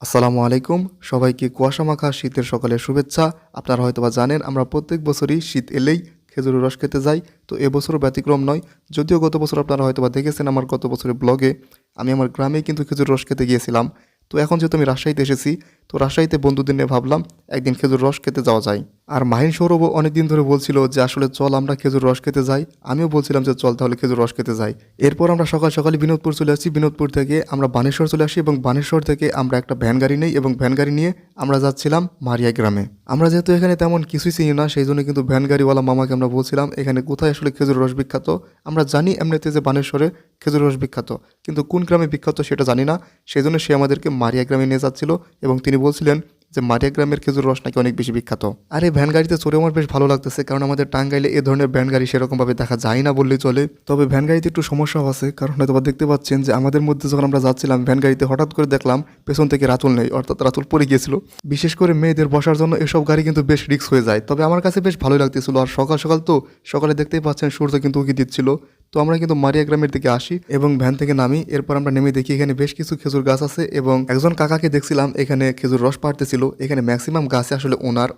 আসসালামু আলাইকুম। সবাইকে কুয়াশামাখা শীতের সকালের শুভেচ্ছা। আপনারা হয়তোবা জানেন আমরা প্রত্যেক বছরই শীত এলেই খেজুরের রস খেতে যাই। তো এবছরও ব্যতিক্রম নয়। যদিও গত বছর আপনারা হয়তোবা দেখেছেন আমার গত বছরের ব্লগে আমি আমার গ্রামেই কিন্তু খেজুর রস খেতে গিয়েছিলাম। তো এখন যেহেতু আমি রাজশাহীতে এসেছি, তো রাজশাহীতে বন্ধুদের নিয়ে ভাবলাম একদিন খেজুর রস খেতে যাওয়া যায়। আর মাহিন সৌরভও অনেকদিন ধরে বলছিল যে আসলে চল আমরা খেজুর রস খেতে যাই। আমিও বলছিলাম যে চল তাহলে খেজুর রস খেতে যাই। এরপর আমরা সকাল সকালে বিনোদপুর চলে আসি। বিনোদপুর থেকে আমরা বানেশ্বর চলে আসি এবং বানেশ্বর থেকে আমরা একটা ভ্যান গাড়ি নেই এবং ভ্যান গাড়ি নিয়ে আমরা যাচ্ছিলাম মারিয়া গ্রামে। আমরা যেহেতু এখানে তেমন কিছুই চিনি না, সেই জন্য কিন্তু ভ্যান গাড়িওয়ালা মামাকে আমরা বলছিলাম এখানে কোথায় আসলে খেজুর রস বিখ্যাত। আমরা জানি এমনিতে যে বানেশ্বরে খেজুর রস বিখ্যাত, কিন্তু কোন গ্রামে বিখ্যাত সেটা জানি না। সেই জন্য সে আমাদেরকে মারিয়া গ্রামে নিয়ে যাচ্ছিল এবং তিনি বলছিলেন যে মারিয়া গ্রামের খেজুর রস নাকি অনেক বেশি বিখ্যাত। আর এই ভ্যান গাড়িতে চড়ে আমার বেশ ভালো লাগতেছে, কারণ আমাদের টাঙ্গাইলে এ ধরনের ভ্যান গাড়ি সেরকমভাবে দেখা যায় না বললেই চলে। তবে ভ্যান গাড়িতে একটু সমস্যাও আছে, কারণ হয়তো দেখতে পাচ্ছেন যে আমাদের মধ্যে যখন আমরা যাচ্ছিলাম ভ্যান গাড়িতে হঠাৎ করে দেখলাম পেছন থেকে রাতুল নেই, অর্থাৎ রাতুল পড়ে গিয়েছিল। বিশেষ করে মেয়েদের বসার জন্য এসব গাড়ি কিন্তু বেশ রিস্ক হয়ে যায়। তবে আমার কাছে বেশ ভালোই লাগতেছিল। আর সকাল সকাল তো সকালে দেখতেই পাচ্ছেন সূর্য কিন্তু উঁকি দিচ্ছিল। তো আমরা কিন্তু মারিয়া গ্রামের দিকে আসি এবং ভ্যান থেকে নামি। এরপর আমরা নেমে দেখি এখানে বেশ কিছু খেজুর গাছ আছে এবং একজন কাকাকে দেখছিলাম এখানে খেজুর রস পাড়তেছিল। এখানে ম্যাক্সিমাম গাছে আসলে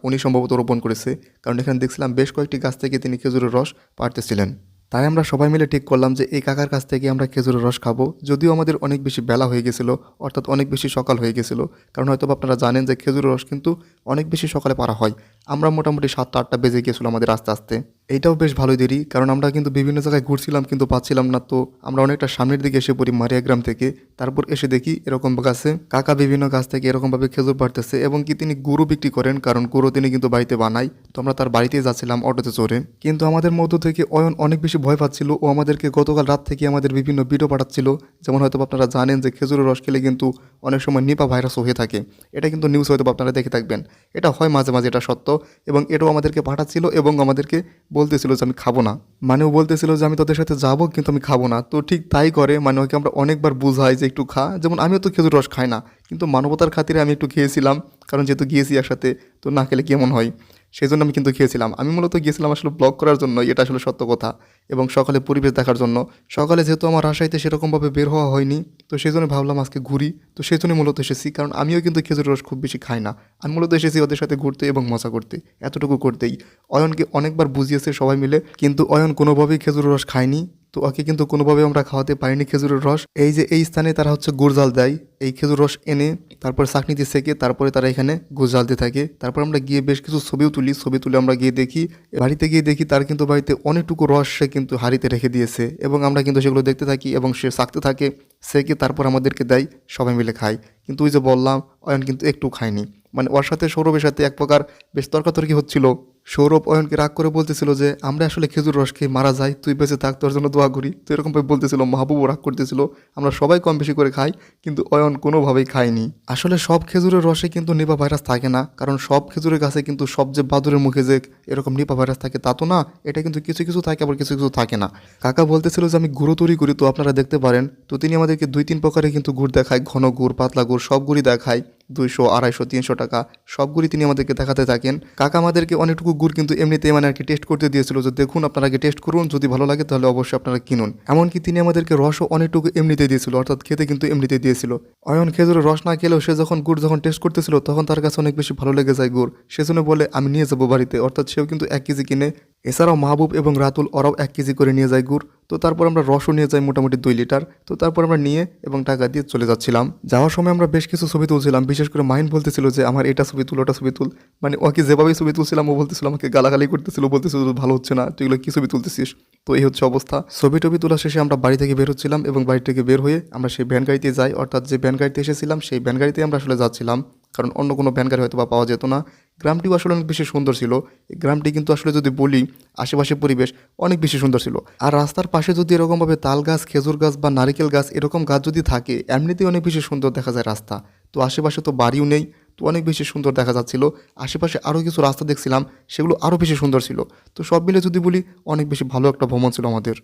উনি সম্ভবত রোপণ করেছে, কারণ এখানে দেখছিলাম বেশ কয়েকটি গাছ থেকে তিনি খেজুরের রস পাড়তেছিলেন। তাই আমরা সবাই মিলে ঠিক করলাম যে এই কাকার কাছ থেকে আমরা খেজুরের রস খাবো। যদিও আমাদের অনেক বেশি বেলা হয়ে গেছিলো, অর্থাৎ অনেক বেশি সকাল হয়ে গেছিলো, কারণ হয়তো আপনারা জানেন যে খেজুরের রস কিন্তু অনেক বেশি সকালে পাড়া হয়। আমরা মোটামুটি 7টা-8টা বেজে গিয়েছিলো আমাদের আস্তে আস্তে। এইটাও বেশ ভালোই দেরি, কারণ আমরা কিন্তু বিভিন্ন জায়গায় ঘুরছিলাম কিন্তু পাচ্ছিলাম না। তো আমরা অনেকটা সামনের দিকে এসে পড়ি মারিয়া গ্রাম থেকে। তারপর এসে দেখি এরকম গাছে কাকা বিভিন্ন গাছ থেকে এরকমভাবে খেজুর পাড়তেছে এবং কি তিনি গুঁড়ো বিক্রি করেন, কারণ গুঁড়ো তিনি কিন্তু বাড়িতে বানায়। তো আমরা তার বাড়িতেই যাচ্ছিলাম অটোতে চড়ে। কিন্তু আমাদের মধ্য থেকে অয়ন অনেক বেশি ভয় পাচ্ছিল। ও আমাদেরকে গতকাল রাত থেকে আমাদের বিভিন্ন ভিডিও পাঠাচ্ছিল। যেমন হয়তো আপনারা জানেন যে খেজুরের রস খেলে কিন্তু অনেক সময় নিপা ভাইরাসও হয়ে থাকে। এটা কিন্তু নিউজ হয়তো আপনারা দেখে থাকবেন। এটা হয় মাঝে মাঝে, এটা সত্য। এবং এটাও আমাদেরকে পাঠাচ্ছিল এবং আমাদেরকে বলতেছিল যে আমি খাবো না। মানে ও বলতেছিল যে আমি তোদের সাথে যাবো কিন্তু আমি খাবো না। তো ঠিক তাই করে, মানে ওকে আমরা অনেকবার বুঝাই যে একটু খা। যেমন আমিও তো খেজুর রস খাই না, কিন্তু মানবতার খাতিরে আমি একটু খেয়েছিলাম, কারণ যেহেতু গিয়েছি একসাথে, তো না খেলে কেমন হয়, সেই জন্য আমি কিন্তু খেয়েছিলাম। আমি মূলত গিয়েছিলাম আসলে ব্লগ করার জন্য, এটা আসলে সত্য কথা, এবং সকালে পরিবেশ দেখার জন্য। সকালে যেহেতু আমার রাজশাহীতে সেরকমভাবে বের হওয়া হয়নি, তো সেই জন্য ভাবলাম আজকে ঘুরি। তো সেই জন্যই মূলত এসেছি, কারণ আমিও কিন্তু খেজুরের রস খুব বেশি খাই না। আমি মূলত এসেছি ওদের সাথে ঘুরতে এবং মজা করতে, এতটুকু করতেই। অয়নকে অনেকবার বুঝিয়েছে সবাই মিলে, কিন্তু অয়ন কোনোভাবেই খেজুরের রস খায়নি। তো ওকে কিন্তু কোনোভাবে আমরা খাওয়াতে পারিনি খেজুরের রস। এই যে এই স্থানে তারা হচ্ছে গুড় জাল দেয়, এই খেজুর রস এনে তারপর চাকনিতে সেকে তারপরে তারা এখানে গুড় জাল দিয়ে থাকে। তারপর আমরা গিয়ে বেশ কিছু ছবিও তুলি। ছবি তুলে আমরা গিয়ে দেখি, বাড়িতে গিয়ে দেখি তার কিন্তু বাড়িতে অনেকটুকু রস সে কিন্তু হাঁড়িতে রেখে দিয়েছে এবং আমরা কিন্তু সেগুলো দেখতে থাকি এবং সে চাকতে থাকে, সেকে তারপর আমাদেরকে দেয়, সবাই মিলে খাই। কিন্তু ওই যে বললাম অয়ন কিন্তু একটু খায়নি। মানে ওর সাথে সৌরভের সাথে এক প্রকার বেশ তর্কাতর্কি হচ্ছিল। সৌরভ অয়নকে রাগ করে বলতেছিল যে আমরা আসলে খেজুর রস খেয়ে মারা যাই, তুই বেঁচে থাক, তোর জন্য দোয়া করি। তো এরকমভাবে বলতেছিল। মাহবুবও রাগ করতেছিল। আমরা সবাই কম বেশি করে খাই, কিন্তু অয়ন কোনোভাবেই খায়নি। আসলে সব খেজুরের রসে কিন্তু নিপা ভাইরাস থাকে না, কারণ সব খেজুরের গাছে কিন্তু সব যে বাদুরের মুখে যে এরকম নিপা ভাইরাস থাকে তা তো না। এটা কিন্তু কিছু কিছু থাকে, আবার কিছু কিছু থাকে না। কাকা বলতেছিল যে আমি গুঁড়ো তৈরি করি, তো আপনারা দেখতে পারেন। তো তিনি আমাদেরকে 2-3 প্রকারের কিন্তু গুড় দেখায়, ঘন গুড়, পাতলা গুড়, সব গুড়ই দেখায়। 200, 250, 300 টাকা সব গুড়ি তিনি আমাদেরকে দেখাতে থাকেন। কাকা আমাদেরকে অনেকটুকু গুড় কিন্তু এমনিতেই মানে আর কি টেস্ট করতে দিয়েছিল, যে দেখুন আপনারা আগে টেস্ট করুন, যদি ভালো লাগে তাহলে অবশ্যই আপনারা কিনুন। এমনকি তিনি আমাদেরকে রসও অনেকটুকু এমনিতে দিয়েছিল, অর্থাৎ খেতে কিন্তু এমনিতে দিয়েছিল। অয়ন খেজুরের রস না খেলেও সে যখন গুড় যখন টেস্ট করতেছিল তখন তার কাছে অনেক বেশি ভালো লেগে যায় গুড়। সেজন্য বলে আমি নিয়ে যাবো বাড়িতে, অর্থাৎ সেও কিন্তু 1 কেজি কিনে। এছাড়াও মাহবুব এবং রাতুল ওরাও 1 কেজি করে নিয়ে যায় গুড়। তো তারপর আমরা রসও নিয়ে যাই মোটামুটি 2 লিটার। তো তারপর আমরা নিয়ে এবং টাকা দিয়ে চলে যাচ্ছিলাম। যাওয়ার সময় আমরা বেশ কিছু ছবি তুলছিলাম। বিশেষ করে মাহিন বলতেছিল যে আমার এটা ছবি তুল, ওটা ছবি তুল। মানে ওকে যেভাবে ছবি তুলছিলাম ও বলতেছিল, আমাকে গালাগালি করতেছিল, বলতেছিল ভালো হচ্ছে না, তুই এগুলো কী ছবি তুলতেছিস। তো এই হচ্ছে অবস্থা। ছবি টবি তোলা শেষে আমরা বাড়ি থেকে বের হচ্ছিলাম এবং বাড়ি থেকে বের হয়ে আমরা সেই ভ্যান গাড়িতে যাই, অর্থাৎ যে ভ্যান গাড়িতে এসেছিলাম সেই ভ্যান গাড়িতে আমরা আসলে যাচ্ছিলাম, কারণ অন্য কোনো ভ্যান গাড়ি হয়তো বা পাওয়া যেত না। গ্রামটিও আসলে অনেক বেশি সুন্দর ছিল। এই গ্রামটি কিন্তু আসলে যদি বলি, আশেপাশের পরিবেশ অনেক বেশি সুন্দর ছিল। আর রাস্তার পাশে যদি এরকমভাবে তাল গাছ, খেজুর গাছ বা নারিকেল গাছ এরকম গাছ যদি থাকে, এমনিতেই অনেক বেশি সুন্দর দেখা যায় রাস্তা। তো আশেপাশে তো বাড়িও নেই, তো অনেক বেশি সুন্দর দেখা যাচ্ছিল। আশেপাশে আরও কিছু রাস্তা দেখছিলাম, সেগুলো আরও বেশি সুন্দর ছিল। তো সব মিলে যদি বলি, অনেক বেশি ভালো একটা ভ্রমণ ছিল আমাদের।